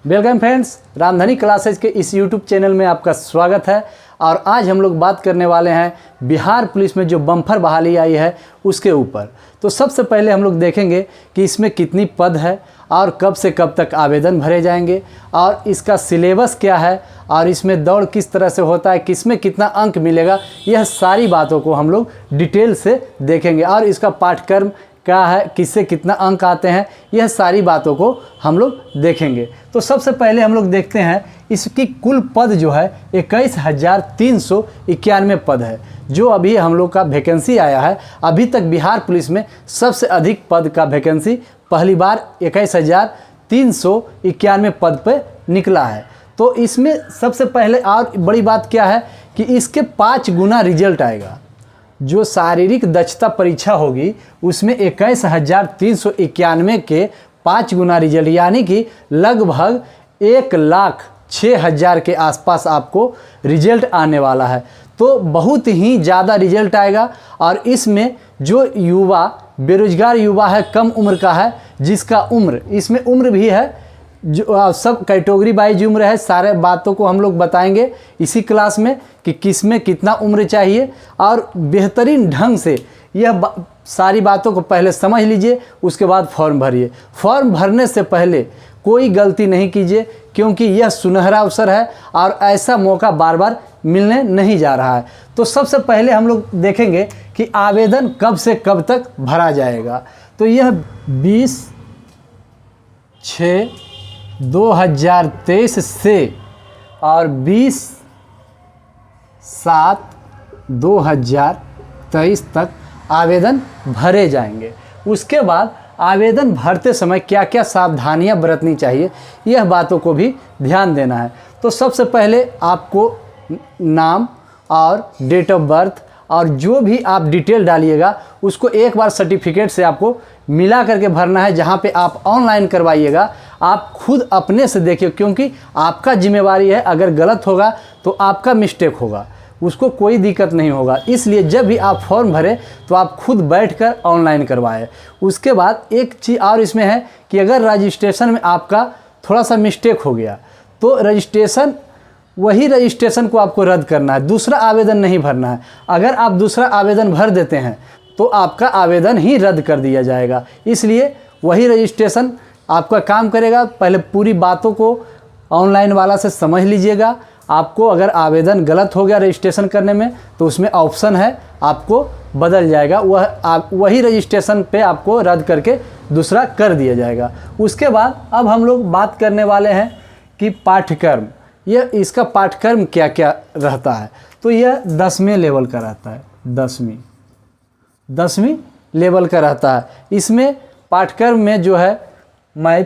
Welcome friends, Ramdhani classes के इस YouTube channel में आपका स्वागत है। और आज हम लोग बात करने वाले हैं बिहार पुलिस में जो बम्पर बहाली आई है उसके ऊपर। तो सबसे पहले हम लोग देखेंगे कि इसमें कितनी पद है और कब से कब तक आवेदन भरे जाएंगे और इसका सिलेबस क्या है और इसमें दौड़ किस तरह से होता है, किसमें कितना अंक मिलेगा, यह सारी बातों को हम लोग डिटेल से देखेंगे। और इसका पाठ्यक्रम क्या है, किससे कितना अंक आते हैं, यह सारी बातों को हम लोग देखेंगे। तो सबसे पहले हम लोग देखते हैं इसकी कुल पद जो है 21,391 पद है, जो अभी हम लोग का वैकेंसी आया है। अभी तक बिहार पुलिस में सबसे अधिक पद का वैकेंसी पहली बार 21,391 पद पे निकला है। तो इसमें सबसे पहले और बड़ी बात क्या है कि इसके 5 गुना रिजल्ट आएगा। जो शारीरिक दक्षता परीक्षा होगी उसमें 21,391 के 5 गुना रिजल्ट, यानी कि लगभग 1,06,000 के आसपास आपको रिजल्ट आने वाला है। तो बहुत ही ज़्यादा रिजल्ट आएगा। और इसमें जो युवा बेरोजगार युवा है, कम उम्र का है, जिसका उम्र, इसमें उम्र भी है, जो सब कैटेगरी वाइज उम्र है, सारे बातों को हम लोग बताएंगे इसी क्लास में कि किस में कितना उम्र चाहिए। और बेहतरीन ढंग से यह सारी बातों को पहले समझ लीजिए, उसके बाद फॉर्म भरिए। फॉर्म भरने से पहले कोई गलती नहीं कीजिए, क्योंकि यह सुनहरा अवसर है और ऐसा मौका बार बार मिलने नहीं जा रहा है। तो सबसे पहले हम लोग देखेंगे कि आवेदन कब से कब तक भरा जाएगा। तो यह 20/6/2023 से और 20/7/2023 तक आवेदन भरे जाएंगे। उसके बाद आवेदन भरते समय क्या क्या सावधानियां बरतनी चाहिए, यह बातों को भी ध्यान देना है। तो सबसे पहले आपको नाम और डेट ऑफ बर्थ और जो भी आप डिटेल डालिएगा उसको एक बार सर्टिफिकेट से आपको मिला करके भरना है। जहाँ पे आप ऑनलाइन करवाइएगा आप खुद अपने से देखिए, क्योंकि आपका जिम्मेवारी है। अगर गलत होगा तो आपका मिस्टेक होगा, उसको कोई दिक्कत नहीं होगा। इसलिए जब भी आप फॉर्म भरें तो आप खुद बैठकर ऑनलाइन करवाएं। उसके बाद एक चीज़ और इसमें है कि अगर रजिस्ट्रेशन में आपका थोड़ा सा मिस्टेक हो गया तो वही रजिस्ट्रेशन को आपको रद्द करना है, दूसरा आवेदन नहीं भरना है। अगर आप दूसरा आवेदन भर देते हैं तो आपका आवेदन ही रद्द कर दिया जाएगा। इसलिए वही रजिस्ट्रेशन आपका काम करेगा। पहले पूरी बातों को ऑनलाइन वाला से समझ लीजिएगा। आपको अगर आवेदन गलत हो गया रजिस्ट्रेशन करने में तो उसमें ऑप्शन है, आपको बदल जाएगा, वही रजिस्ट्रेशन पे आपको रद्द करके दूसरा कर दिया जाएगा। उसके बाद अब हम लोग बात करने वाले हैं कि पाठ्यक्रम, यह इसका पाठ्यक्रम क्या क्या रहता है। तो यह 10वें लेवल का रहता है, 10वीं लेवल का रहता है। इसमें पाठ्यक्रम में जो है मैथ,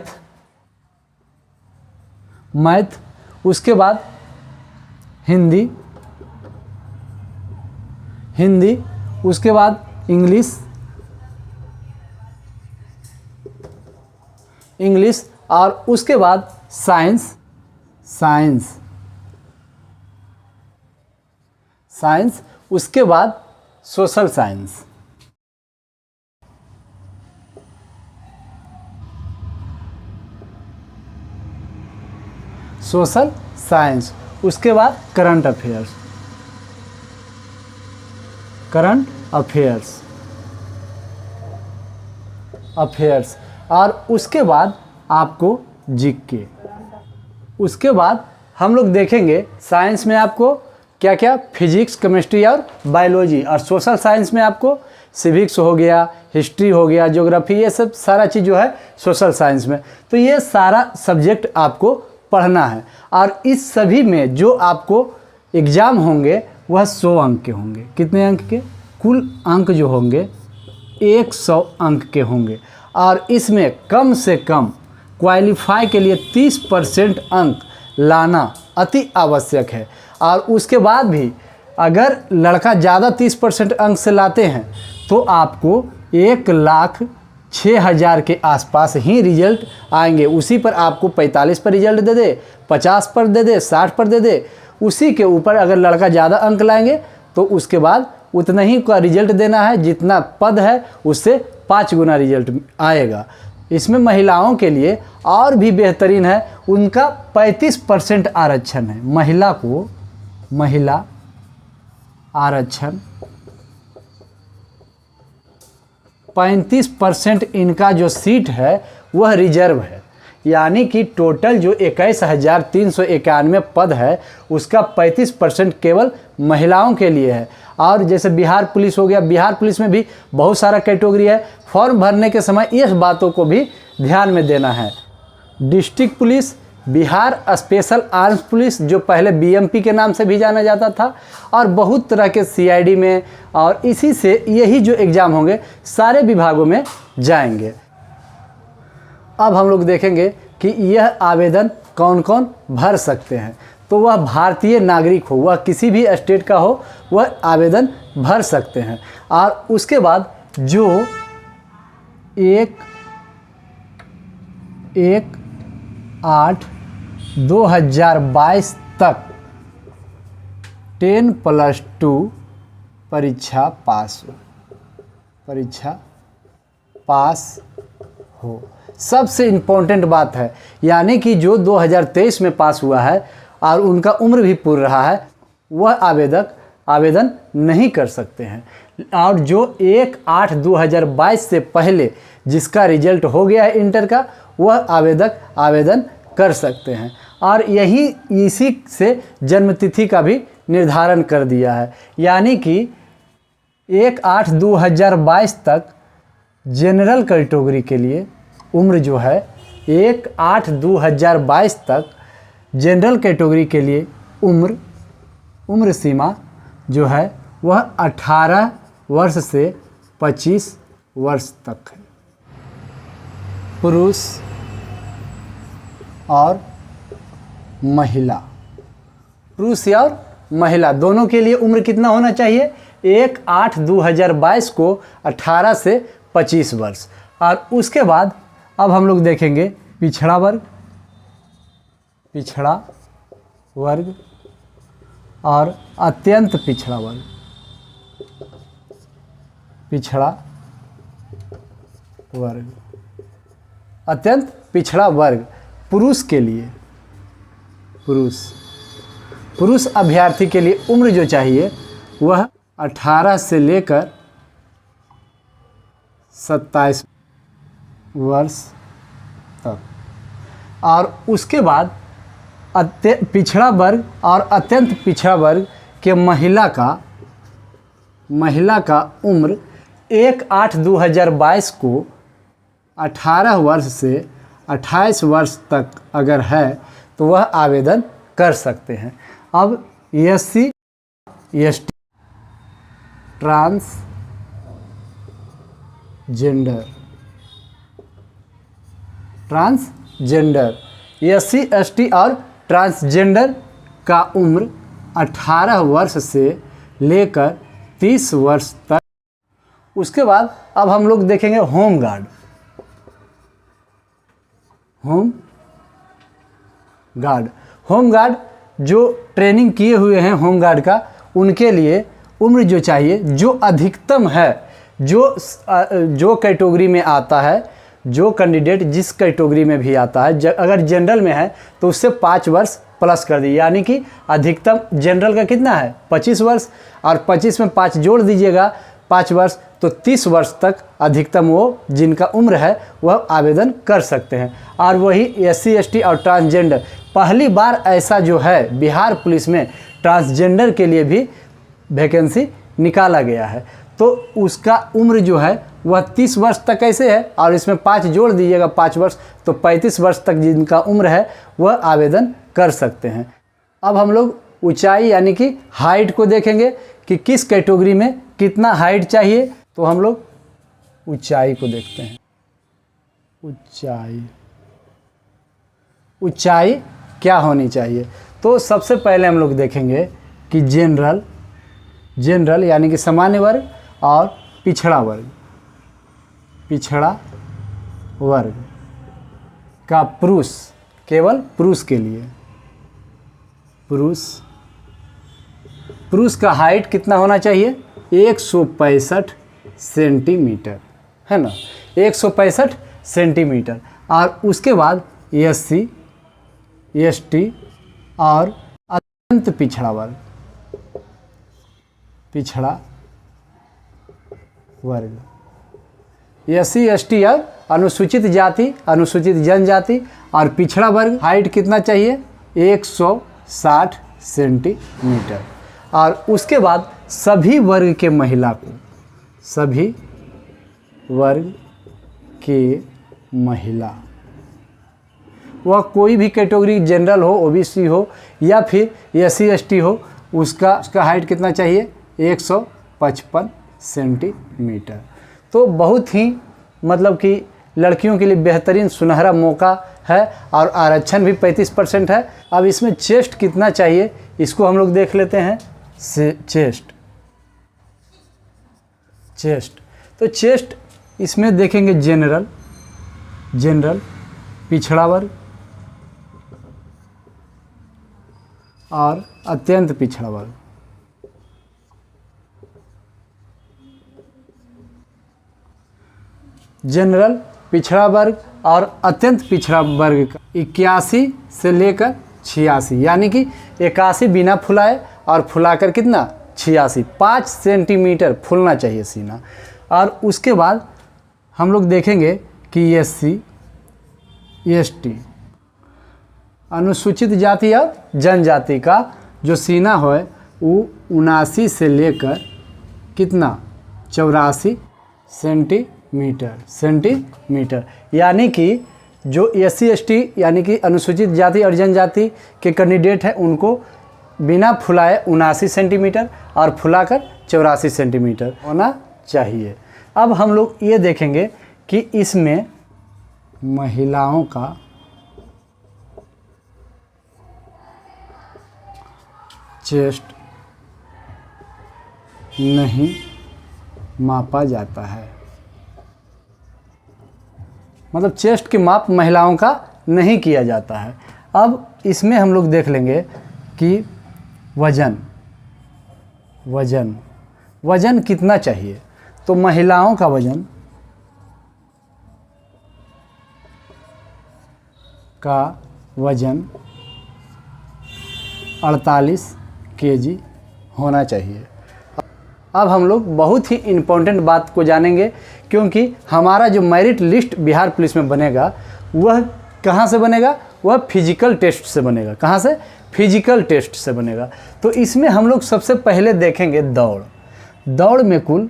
उसके बाद हिंदी, उसके बाद इंग्लिश और उसके बाद साइंस, उसके बाद सोशल साइंस, उसके बाद करंट अफेयर्स और उसके बाद आपको जीके। उसके बाद हम लोग देखेंगे साइंस में आपको क्या क्या, फिजिक्स, केमिस्ट्री और बायोलॉजी। और सोशल साइंस में आपको सिविक्स हो गया, हिस्ट्री हो गया, ज्योग्राफी, ये सब सारा चीज़ जो है सोशल साइंस में। तो ये सारा सब्जेक्ट आपको पढ़ना है। और इस सभी में जो आपको एग्ज़ाम होंगे वह 100 अंक के होंगे। कितने अंक के? कुल अंक जो होंगे 100 अंक के होंगे। और इसमें कम से कम क्वालिफाई के लिए 30% अंक लाना अति आवश्यक है। और उसके बाद भी अगर लड़का ज़्यादा 30% अंक से लाते हैं तो आपको 1,06,000 के आसपास ही रिजल्ट आएंगे। उसी पर आपको 45 पर रिजल्ट दे दे, 50 पर दे दे, 60 पर दे दे, उसी के ऊपर अगर लड़का ज़्यादा अंक लाएंगे तो उसके बाद उतना ही का रिजल्ट देना है। जितना पद है उससे 5 गुना रिजल्ट आएगा। इसमें महिलाओं के लिए और भी बेहतरीन है, उनका 35% आरक्षण है। महिला आरक्षण 35% इनका जो सीट है वह रिजर्व है, यानी कि टोटल जो 21,391 पद है उसका 35% केवल महिलाओं के लिए है। और जैसे बिहार पुलिस हो गया, बिहार पुलिस में भी बहुत सारा कैटेगरी है। फॉर्म भरने के समय इस बातों को भी ध्यान में देना है। District police, Bihar special arms police जो पहले बीएमपी के नाम से भी जाना जाता था, और बहुत तरह के सीआईडी में, और इसी से यही जो एग्ज़ाम होंगे सारे विभागों में जाएंगे। अब हम लोग देखेंगे कि यह आवेदन कौन कौन भर सकते हैं। तो वह भारतीय नागरिक हो, वह किसी भी स्टेट का हो, वह आवेदन भर सकते हैं। और उसके बाद जो 1/8/2022 तक 10+2 परीक्षा पास हो। सबसे इम्पोर्टेंट बात है, यानी कि जो 2023 में पास हुआ है और उनका उम्र भी पूर्ण रहा है, वह आवेदन नहीं कर सकते हैं। और जो 1/8/2022 से पहले जिसका रिजल्ट हो गया है इंटर का, वह आवेदन कर सकते हैं। और इसी से जन्मतिथि का भी निर्धारण कर दिया है, यानी कि 1/8/2022 तक जनरल कैटेगरी के लिए उम्र जो है 1/8/2022 तक जनरल कैटेगरी के लिए उम्र सीमा जो है वह 18 वर्ष से 25 वर्ष तक है। पुरुष और महिला दोनों के लिए उम्र कितना होना चाहिए? 1/8/2022 को 18 से 25 वर्ष। और उसके बाद अब हम लोग देखेंगे पिछड़ा वर्ग और अत्यंत पिछड़ा वर्ग। अत्यंत पिछड़ा वर्ग पुरुष के लिए, पुरुष अभ्यर्थी के लिए उम्र जो चाहिए वह 18 से लेकर 27 वर्ष तक। और उसके बाद पिछड़ा वर्ग और अत्यंत पिछड़ा वर्ग के महिला का उम्र 1/8/2022 को 18 वर्ष से 28 वर्ष तक अगर है तो वह आवेदन कर सकते हैं। अब SC ST transgender SC ST और ट्रांसजेंडर का उम्र 18 वर्ष से लेकर 30 वर्ष तक। उसके बाद अब हम लोग देखेंगे होमगार्ड जो ट्रेनिंग किए हुए हैं होमगार्ड का, उनके लिए उम्र जो चाहिए, जो अधिकतम है, जो कैटेगरी में आता है, जो कैंडिडेट जिस कैटेगरी में भी आता है, अगर जनरल में है तो उससे 5 वर्ष प्लस कर दी, यानी कि अधिकतम जनरल का कितना है 25 वर्ष, और 25 में 5 जोड़ दीजिएगा 5 वर्ष, तो 30 वर्ष तक अधिकतम वो जिनका उम्र है वह आवेदन कर सकते हैं। और वही SC ST और ट्रांसजेंडर, पहली बार ऐसा जो है बिहार पुलिस में ट्रांसजेंडर के लिए भी वैकेंसी निकाला गया है, तो उसका उम्र जो है वह 30 वर्ष तक कैसे है, और इसमें 5 जोड़ दीजिएगा 5 वर्ष, तो 35 वर्ष तक जिनका उम्र है वह आवेदन कर सकते हैं। अब हम लोग ऊंचाई यानी कि हाइट को देखेंगे कि किस कैटेगरी में कितना हाइट चाहिए। तो हम लोग ऊंचाई को देखते हैं। ऊंचाई क्या होनी चाहिए? तो सबसे पहले हम लोग देखेंगे कि जनरल यानी कि सामान्य वर्ग और पिछड़ा वर्ग का पुरुष, केवल पुरुष के लिए पुरुष का हाइट कितना होना चाहिए? 165 सेंटीमीटर, है ना, 165 सेंटीमीटर। और उसके बाद SC ST और अत्यंत पिछड़ा वर्ग, पिछड़ा वर्ग, SC ST और अनुसूचित जाति, अनुसूचित जनजाति और पिछड़ा वर्ग। हाइट कितना चाहिए? 160 सेंटीमीटर। और उसके बाद सभी वर्ग के महिला को, सभी वर्ग के महिला, वह कोई भी कैटेगरी, जनरल हो, OBC हो या फिर SC ST हो, उसका हाइट कितना चाहिए? 155 सेंटीमीटर। तो बहुत ही मतलब कि लड़कियों के लिए बेहतरीन सुनहरा मौका है और आरक्षण भी 35% है। अब इसमें चेस्ट कितना चाहिए इसको हम लोग देख लेते हैं। चेस्ट तो चेस्ट इसमें देखेंगे जनरल, पिछड़ा वर्ग और अत्यंत पिछड़ा वर्ग। जनरल, पिछड़ा वर्ग और अत्यंत पिछड़ा वर्ग का 81 से लेकर 86, यानी कि 81 बिना फुलाए और फुलाकर कितना? 86, 5 सेंटीमीटर फूलना चाहिए सीना। और उसके बाद हम लोग देखेंगे कि SC ST अनुसूचित जाति और जनजाति का जो सीना है वो 79 से लेकर कितना? 84 सेंटीमीटर। यानी कि जो SC ST यानी कि अनुसूचित जाति और जनजाति के कैंडिडेट हैं उनको बिना फुलाए 79 सेंटीमीटर और फुलाकर 84 सेंटीमीटर होना चाहिए। अब हम लोग ये देखेंगे कि इसमें महिलाओं का चेस्ट नहीं मापा जाता है, मतलब चेस्ट की माप महिलाओं का नहीं किया जाता है। अब इसमें हम लोग देख लेंगे कि वजन कितना चाहिए। तो महिलाओं का वजन 48 kg होना चाहिए। अब हम लोग बहुत ही इम्पोर्टेंट बात को जानेंगे, क्योंकि हमारा जो मेरिट लिस्ट बिहार पुलिस में बनेगा वह कहाँ से बनेगा? वह फिजिकल टेस्ट से बनेगा। कहाँ से? फिजिकल टेस्ट से बनेगा। तो इसमें हम लोग सबसे पहले देखेंगे दौड़ में कुल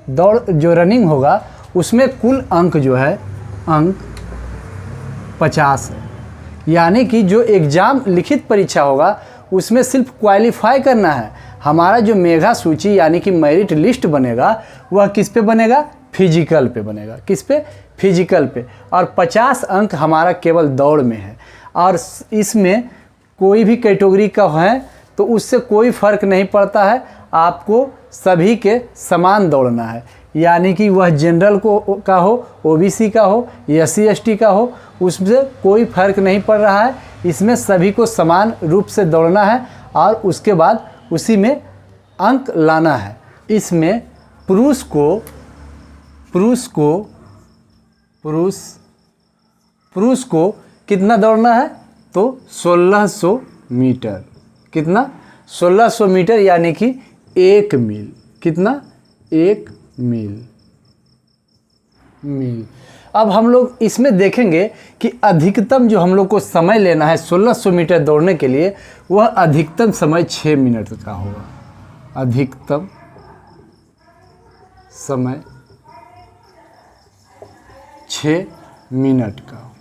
दौड़ जो रनिंग होगा उसमें कुल अंक जो है अंक 50 है। यानी कि जो एग्ज़ाम लिखित परीक्षा होगा उसमें सिर्फ क्वालिफाई करना है। हमारा जो मेगा सूची यानी कि मेरिट लिस्ट बनेगा वह किस पे बनेगा? फिजिकल पे बनेगा। किस पे? फिजिकल पे। और 50 अंक हमारा केवल दौड़ में है। और इसमें कोई भी कैटेगरी का है तो उससे कोई फ़र्क नहीं पड़ता है, आपको सभी के समान दौड़ना है। यानी कि वह जनरल का हो, OBC का हो, SC ST का हो, उससे कोई फ़र्क नहीं पड़ रहा है। इसमें सभी को समान रूप से दौड़ना है और उसके बाद उसी में अंक लाना है। इसमें पुरुष को कितना दौड़ना है? तो 1600 मीटर। कितना? 1600 मीटर, यानी कि 1 मील। कितना? 1 मील। अब हम लोग इसमें देखेंगे कि अधिकतम जो हम लोग को समय लेना है 1600 मीटर दौड़ने के लिए, वह अधिकतम समय 6 मिनट का होगा। अधिकतम समय 6 मिनट का।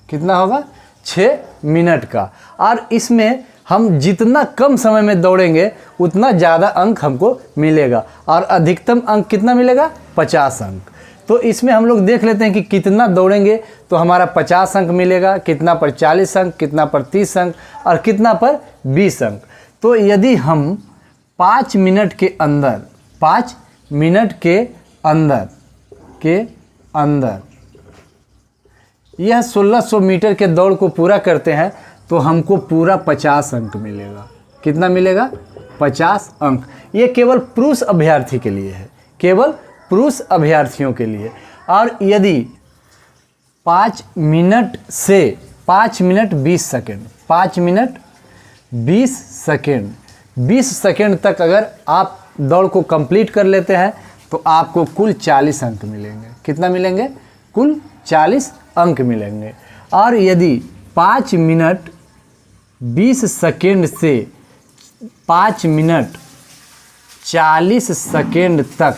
कितना होगा? 6 मिनट का। और इसमें हम जितना कम समय में दौड़ेंगे उतना ज़्यादा अंक हमको मिलेगा। और अधिकतम अंक कितना मिलेगा? 50 अंक। तो इसमें हम लोग देख लेते हैं कि कितना दौड़ेंगे तो हमारा 50 अंक मिलेगा, कितना पर 40 अंक, कितना पर 30 अंक और कितना पर 20 अंक। तो यदि हम 5 मिनट के अंदर 5 मिनट के अंदर यह 1600 मीटर के दौड़ को पूरा करते हैं तो हमको पूरा 50 अंक मिलेगा। कितना मिलेगा? 50 अंक। ये केवल पुरुष अभ्यर्थी के लिए है, केवल पुरुष अभ्यर्थियों के लिए। और यदि 5 मिनट से 5 minute 20 second 5 minute 20 second 20 second तक अगर आप दौड़ को कंप्लीट कर लेते हैं तो आपको कुल 40 अंक मिलेंगे। कितना मिलेंगे? कुल 40 अंक मिलेंगे। और यदि 5 मिनट 20 सेकेंड से 5 मिनट 40 सेकेंड तक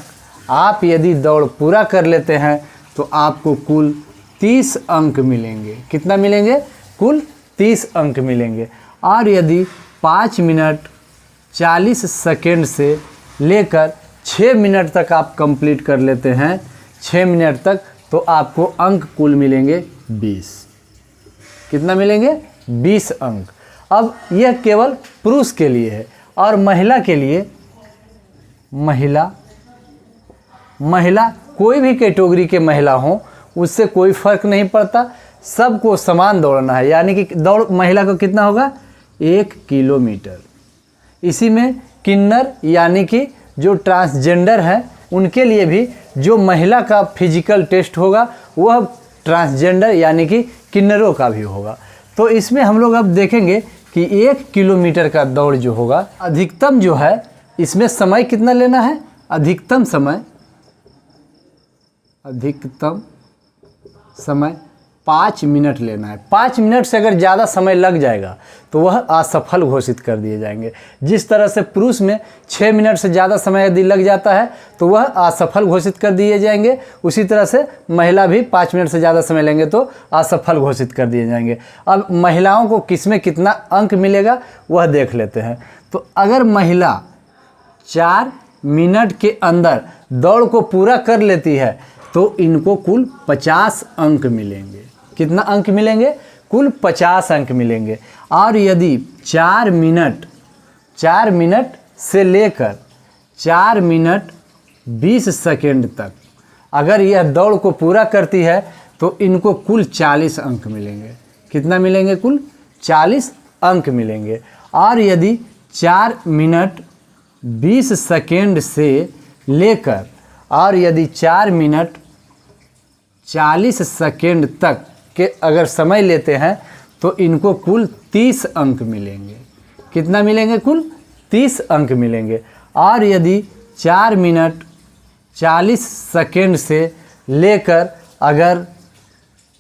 आप यदि दौड़ पूरा कर लेते हैं तो आपको कुल 30 अंक मिलेंगे। कितना मिलेंगे? कुल 30 अंक मिलेंगे। और यदि 5 मिनट 40 सेकेंड से लेकर 6 मिनट तक आप कंप्लीट कर लेते हैं, 6 मिनट तक, तो आपको अंक कुल मिलेंगे 20। कितना मिलेंगे? 20 अंक। अब यह केवल पुरुष के लिए है। और महिला के लिए, महिला कोई भी कैटेगरी के महिला हो, उससे कोई फ़र्क नहीं पड़ता, सबको समान दौड़ना है। यानी कि दौड़ महिला को कितना होगा? 1 किलोमीटर। इसी में किन्नर यानी कि जो ट्रांसजेंडर हैं उनके लिए भी जो महिला का फिजिकल टेस्ट होगा वह ट्रांसजेंडर यानी कि किन्नरों का भी होगा। तो इसमें हम लोग अब देखेंगे कि 1 किलोमीटर का दौड़ जो होगा, अधिकतम जो है इसमें समय कितना लेना है? अधिकतम समय 5 मिनट लेना है। 5 मिनट से अगर ज़्यादा समय लग जाएगा तो वह असफल घोषित कर दिए जाएंगे। जिस तरह से पुरुष में 6 मिनट से ज़्यादा समय यदि लग जाता है तो वह असफल घोषित कर दिए जाएंगे, उसी तरह से महिला भी 5 मिनट से ज़्यादा समय लेंगे तो असफल घोषित कर दिए जाएंगे। अब महिलाओं को किसमें कितना अंक मिलेगा वह देख लेते हैं। तो अगर महिला 4 मिनट के अंदर दौड़ को पूरा कर लेती है तो इनको कुल 50 अंक मिलेंगे। कितना अंक मिलेंगे? कुल 50 अंक मिलेंगे। और यदि 4 मिनट से लेकर 4 मिनट 20 सेकेंड तक अगर यह दौड़ को पूरा करती है तो इनको कुल 40 अंक मिलेंगे। कितना मिलेंगे? कुल 40 अंक मिलेंगे। और यदि 4 मिनट 20 सेकेंड से लेकर और यदि 4 मिनट 40 सेकेंड तक के अगर समय लेते हैं तो इनको कुल 30 अंक मिलेंगे। कितना मिलेंगे? कुल 30 अंक मिलेंगे। और यदि 4 मिनट 40 सेकेंड से लेकर अगर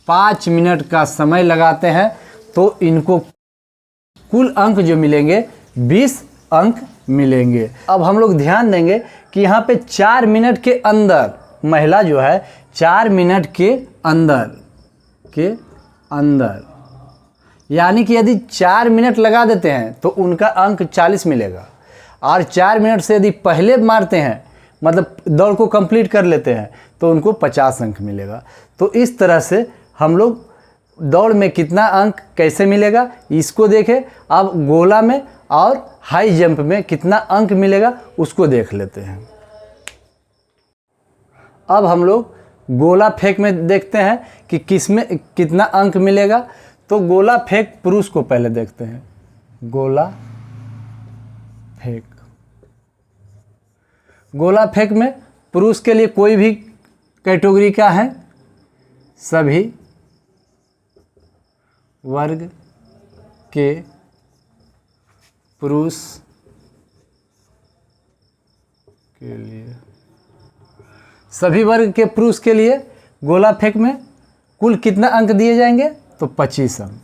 5 मिनट का समय लगाते हैं तो इनको कुल अंक जो मिलेंगे 20 अंक मिलेंगे। अब हम लोग ध्यान देंगे कि यहाँ पे 4 मिनट के अंदर महिला जो है 4 मिनट के अंदर यानी कि यदि 4 मिनट लगा देते हैं तो उनका अंक 40 मिलेगा। और 4 मिनट से यदि पहले मारते हैं, मतलब दौड़ को कंप्लीट कर लेते हैं, तो उनको 50 अंक मिलेगा। तो इस तरह से हम लोग दौड़ में कितना अंक कैसे मिलेगा इसको देखें। अब गोला में और हाई जंप में कितना अंक मिलेगा उसको देख लेते हैं। अब हम लोग गोला फेंक में देखते हैं कि किसमें कितना अंक मिलेगा। तो गोला फेंक पुरुष को पहले देखते हैं। गोला फेंक में पुरुष के लिए कोई भी कैटेगरी का है, सभी वर्ग के पुरुष के लिए, सभी वर्ग के पुरुष के लिए गोला फेंक में कुल कितना अंक दिए जाएंगे? तो 25 अंक।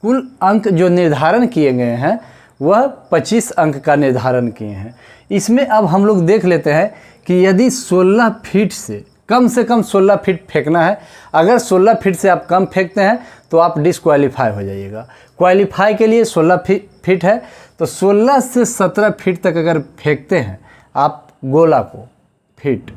कुल अंक जो निर्धारण किए गए हैं वह 25 अंक का निर्धारण किए हैं। इसमें अब हम लोग देख लेते हैं कि यदि 16 फीट से कम 16 फीट फेंकना है। अगर 16 फीट से आप कम फेंकते हैं तो आप डिसक्वालीफाई हो जाइएगा। क्वालीफाई के लिए 16 फीट है, तो 16 से 17 फीट तक अगर फेंकते हैं आप गोला को, फीट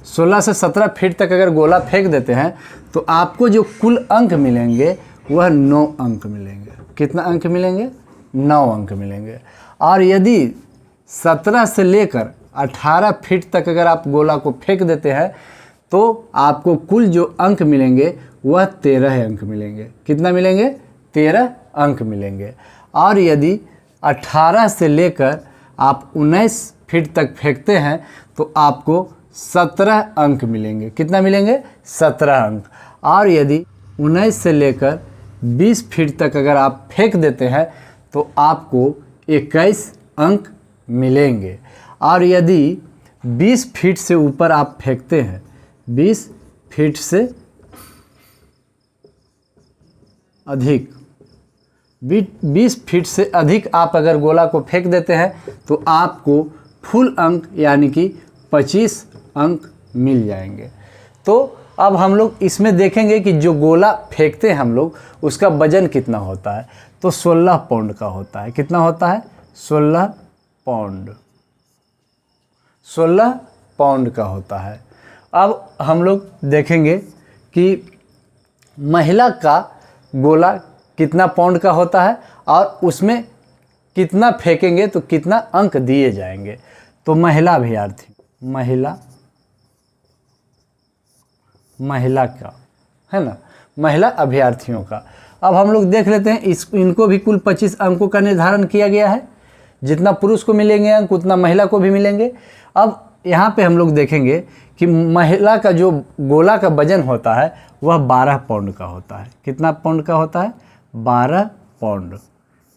16 से 17 फीट तक अगर गोला फेंक देते हैं तो आपको जो कुल अंक मिलेंगे वह 9 अंक मिलेंगे। कितना अंक मिलेंगे? 9 अंक मिलेंगे। और यदि 17 से लेकर 18 फीट तक अगर आप गोला को फेंक देते हैं तो आपको कुल जो अंक मिलेंगे वह 13 अंक मिलेंगे। कितना मिलेंगे? 13 अंक मिलेंगे। और यदि 18 से लेकर आप 19 फीट तक फेंकते हैं तो आपको 17 अंक मिलेंगे। कितना मिलेंगे? 17 अंक। और यदि 19 से लेकर 20 फीट तक अगर आप फेंक देते हैं तो आपको 21 अंक मिलेंगे। और यदि 20 फीट से ऊपर आप फेंकते हैं, 20 फीट से अधिक, 20 फीट से अधिक आप अगर गोला को फेंक देते हैं तो आपको फुल अंक यानी कि 25 अंक मिल जाएंगे। तो अब हम लोग इसमें देखेंगे कि जो गोला फेंकते हैं हम लोग उसका वजन कितना होता है। तो 16 पाउंड का होता है। कितना होता है? 16 पाउंड। 16 पाउंड का होता है। अब हम लोग देखेंगे कि महिला का गोला कितना पाउंड का होता है और उसमें कितना फेंकेंगे तो कितना अंक दिए जाएंगे। तो महिला अभ्यर्थी, महिला का है ना, महिला अभ्यर्थियों का। अब हम लोग देख लेते हैं, इनको भी कुल 25 अंकों का निर्धारण किया गया है। जितना पुरुष को मिलेंगे अंक उतना महिला को भी मिलेंगे। अब यहाँ पे हम लोग देखेंगे कि महिला का जो गोला का वजन होता है वह 12 पाउंड का होता है। कितना पाउंड का होता है? 12 पाउंड।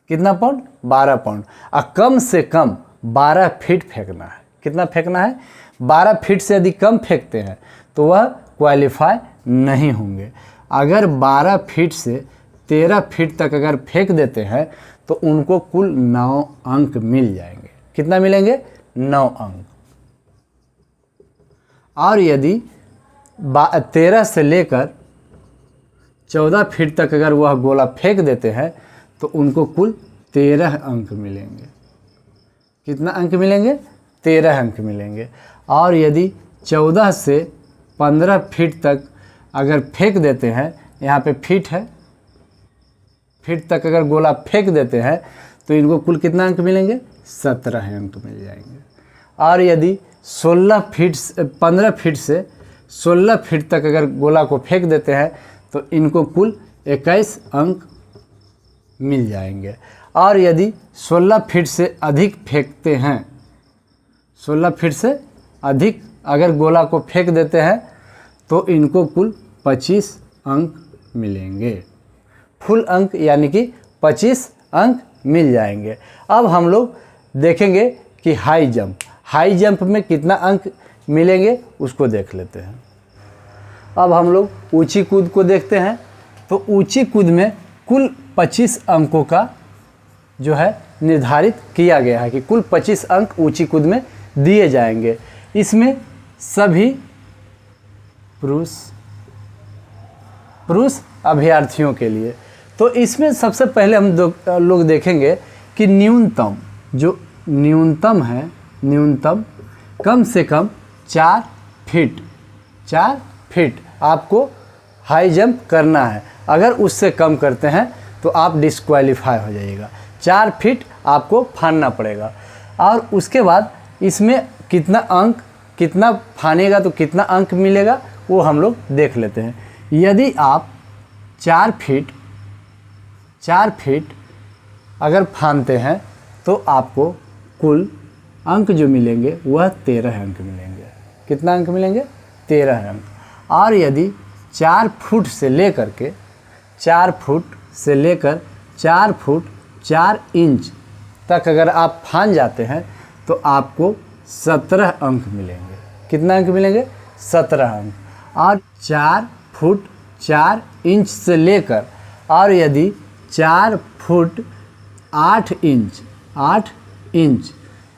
कितना पाउंड? 12 पाउंड। और कम से कम 12 फीट फेंकना है। कितना फेंकना है? 12 फीट से यदि कम फेंकते हैं तो वह क्वालिफाई नहीं होंगे। अगर 12 फीट से 13 फीट तक अगर फेंक देते हैं तो उनको कुल 9 अंक मिल जाएंगे। कितना मिलेंगे? 9 अंक। और यदि 13 से लेकर 14 फीट तक अगर वह गोला फेंक देते हैं तो उनको कुल 13 अंक मिलेंगे। कितना अंक मिलेंगे? 13 अंक मिलेंगे। और यदि 14 से 15 फीट तक अगर फेंक देते हैं, यहाँ पे फीट है, फीट तक अगर गोला फेंक देते हैं तो इनको कुल कितना अंक मिलेंगे? 17 अंक मिल जाएंगे। और यदि 15 फीट से 16 फीट तक अगर गोला को फेंक देते हैं तो इनको कुल 21 अंक मिल जाएंगे। और यदि 16 फीट से अधिक फेंकते हैं, 16 फीट से अधिक अगर गोला को फेंक देते हैं तो इनको कुल 25 अंक मिलेंगे। फुल अंक यानी कि 25 अंक मिल जाएंगे। अब हम लोग देखेंगे कि हाई जंप में कितना अंक मिलेंगे उसको देख लेते हैं। अब हम लोग ऊंची कूद को देखते हैं। तो ऊंची कूद में कुल 25 अंकों का जो है निर्धारित किया गया है कि कुल 25 अंक ऊंची कूद में दिए जाएंगे। इसमें सभी पुरुष अभ्यर्थियों के लिए। तो इसमें सबसे पहले हम लोग देखेंगे कि न्यूनतम है, न्यूनतम कम से कम 4 फीट आपको हाई जंप करना है। अगर उससे कम करते हैं तो आप डिस्क्वालीफाई हो जाइएगा। 4 फीट आपको फानना पड़ेगा। और उसके बाद इसमें कितना फानेगा तो कितना अंक मिलेगा वो हम लोग देख लेते हैं। यदि आप 4 फीट अगर फानते हैं तो आपको कुल अंक जो मिलेंगे वह 13 अंक मिलेंगे। कितना अंक मिलेंगे? 13 अंक। और यदि 4 फुट से लेकर 4 फुट 4 इंच तक अगर आप फान जाते हैं तो आपको 17 अंक मिलेंगे। कितना अंक मिलेंगे? 17 अंक। और 4 फुट 4 इंच से लेकर और यदि 4 फुट 8 इंच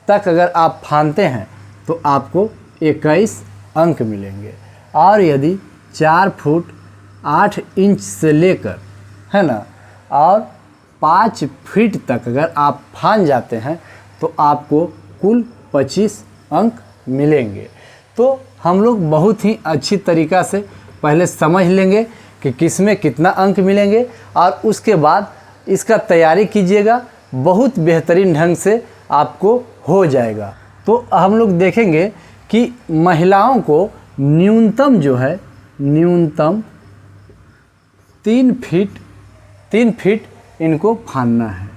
तक अगर आप फानते हैं तो आपको 21 अंक मिलेंगे। और यदि 4 फुट 8 इंच से लेकर है ना और 5 फीट तक अगर आप फान जाते हैं तो आपको कुल 25 अंक मिलेंगे। तो हम लोग बहुत ही अच्छी तरीक़ा से पहले समझ लेंगे कि किस में कितना अंक मिलेंगे और उसके बाद इसका तैयारी कीजिएगा। बहुत बेहतरीन ढंग से आपको हो जाएगा। तो हम लोग देखेंगे कि महिलाओं को न्यूनतम जो है न्यूनतम 3 फीट इनको फानना है।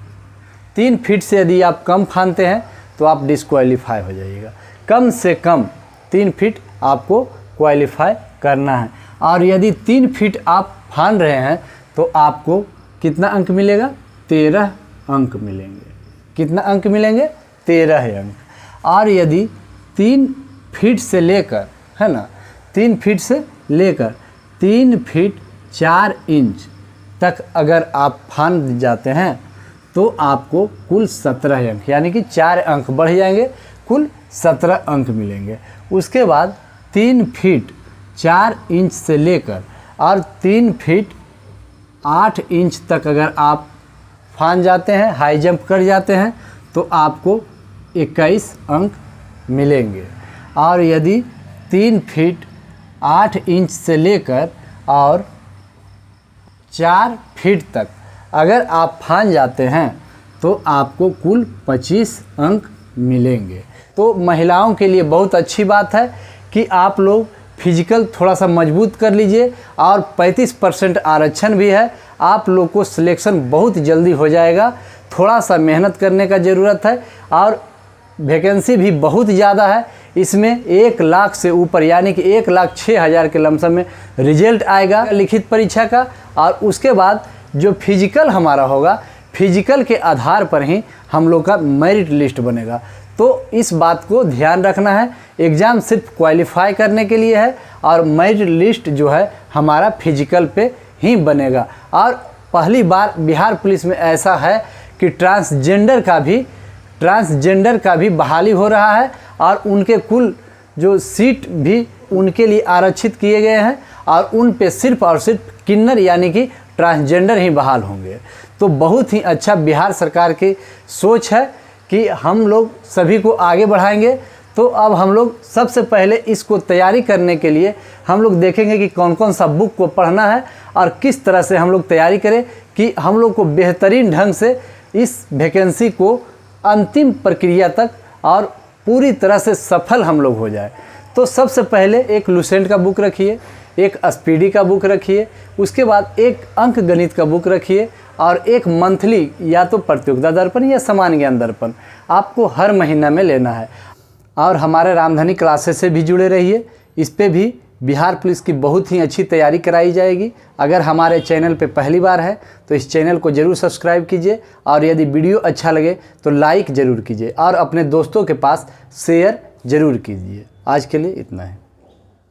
3 फीट से यदि आप कम फानते हैं तो आप डिस्क्वालीफाई हो जाइएगा। कम से कम 3 फीट आपको क्वालिफाई करना है। और यदि 3 फीट आप फान रहे हैं तो आपको कितना अंक मिलेगा? 13 अंक मिलेंगे। कितना अंक मिलेंगे? 13 अंक। और यदि 3 फीट से लेकर, है ना, 3 फीट से लेकर 3 फीट 4 इंच तक अगर आप फान जाते हैं तो आपको कुल 17 अंक, यानी कि 4 अंक बढ़ जाएंगे, कुल 17 अंक मिलेंगे। उसके बाद 3 फीट 4 इंच से लेकर और 3 फीट 8 इंच तक अगर आप फान जाते हैं, हाई जंप कर जाते हैं, तो आपको 21 अंक मिलेंगे। और यदि 3 फीट 8 इंच से लेकर और 4 फीट तक अगर आप फान जाते हैं तो आपको कुल 25 अंक मिलेंगे। तो महिलाओं के लिए बहुत अच्छी बात है कि आप लोग फिजिकल थोड़ा सा मजबूत कर लीजिए और 35% आरक्षण भी है। आप लोग को सिलेक्शन बहुत जल्दी हो जाएगा। थोड़ा सा मेहनत करने का ज़रूरत है और वैकेंसी भी बहुत ज़्यादा है। इसमें 1 लाख से ऊपर, यानी कि 1,06,000 के लमसम में रिजल्ट आएगा लिखित परीक्षा का। और उसके बाद जो फिजिकल हमारा होगा, फिजिकल के आधार पर ही हम लोग का मेरिट लिस्ट बनेगा। तो इस बात को ध्यान रखना है। एग्ज़ाम सिर्फ क्वालिफाई करने के लिए है और मेरिट लिस्ट जो है हमारा फिजिकल पे ही बनेगा। और पहली बार बिहार पुलिस में ऐसा है कि ट्रांसजेंडर का भी बहाली हो रहा है और उनके कुल जो सीट भी उनके लिए आरक्षित किए गए हैं और उन पे सिर्फ और सिर्फ किन्नर यानी कि ट्रांसजेंडर ही बहाल होंगे। तो बहुत ही अच्छा बिहार सरकार की सोच है कि हम लोग सभी को आगे बढ़ाएंगे। तो अब हम लोग सबसे पहले इसको तैयारी करने के लिए हम लोग देखेंगे कि कौन कौन सा बुक को पढ़ना है और किस तरह से हम लोग तैयारी करें कि हम लोग को बेहतरीन ढंग से इस वैकेंसी को अंतिम प्रक्रिया तक और पूरी तरह से सफल हम लोग हो जाए। तो सबसे पहले एक लुसेंट का बुक रखिए, एक स्पीडी का बुक रखिए, उसके बाद एक अंक गणित का बुक रखिए और एक मंथली या तो प्रतियोगिता दर्पण या सामान्य ज्ञान दर्पण आपको हर महीना में लेना है। और हमारे रामधनी क्लासेस से भी जुड़े रहिए। इस पे भी बिहार पुलिस की बहुत ही अच्छी तैयारी कराई जाएगी। अगर हमारे चैनल पे पहली बार है तो इस चैनल को ज़रूर सब्सक्राइब कीजिए और यदि वीडियो अच्छा लगे तो लाइक ज़रूर कीजिए और अपने दोस्तों के पास शेयर ज़रूर कीजिए। आज के लिए इतना है।